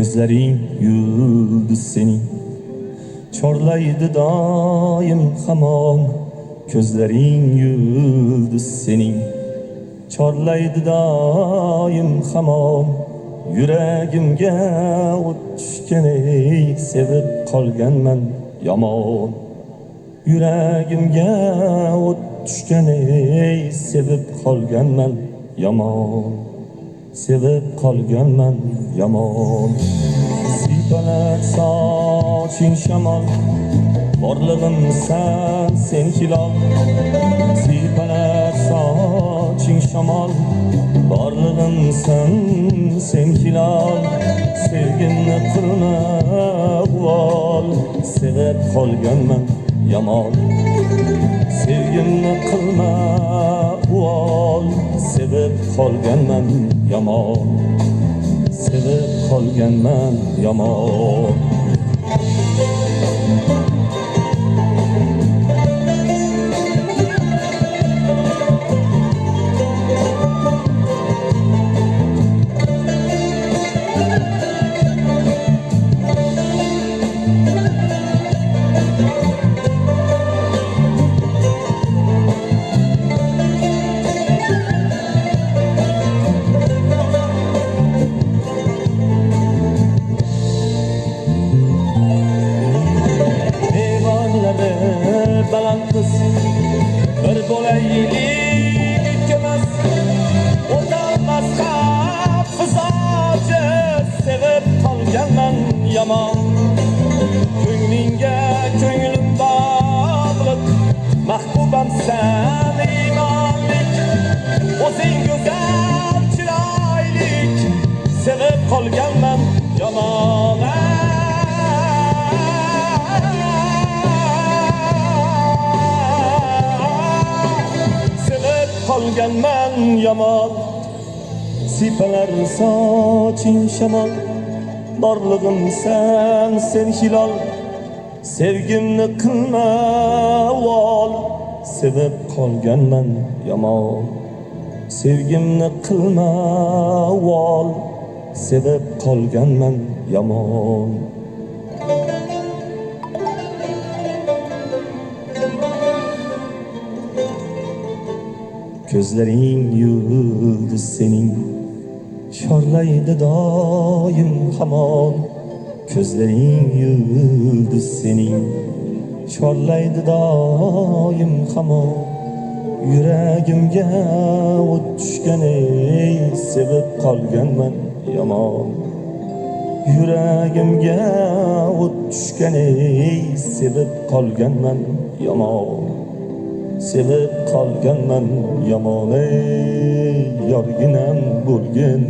Ko'zlaring yulduz sening, chorlaydi doim hamon. Ko'zlaring yulduz sening, chorlaydi doim hamon. Yuragimga o't tushganay, sevib qolganman yomon. Yuragimga o't tushganay, sevib qolganman yomon. Sevib qolganman yomon. Siypalar soching shamol, borlig'im sen hilol. Siypalar soching shamol, borlig'im sen hilol. Sevgimni qilma uvol, sevib qolganman yomon. Sevgimni qilma uvol, sevib qolganman yomon. Sevib qolganman yomon. Bir bo'laylik ikkimiz, o'tolmas xavf fizochi. Sevib qolganman yomon. Ko'nglingga ko'nglim bog'liq, mahbubam sen iymonlik. O'zing go'zal chiroylik, sevib qolganman yomon. Qolganman yomon. Siypalar soching shamol, borlig'im sen hilol. Sevgimni qilma uvol, sevib qolganman yomon. Sevgimni qilma uvol, sevib qolganman yomon. Ko'zlaring yulduz sening, chorlaydi doim hamon. Ko'zlaring yulduz sening, chorlaydi doim hamon. Yuragimga o't tushganay, sevib qolganman yomon. Yuragimga o't tushganay, sevib qolganman yomon. Sevib qolganman yomon, ey yorginam bo'lgin.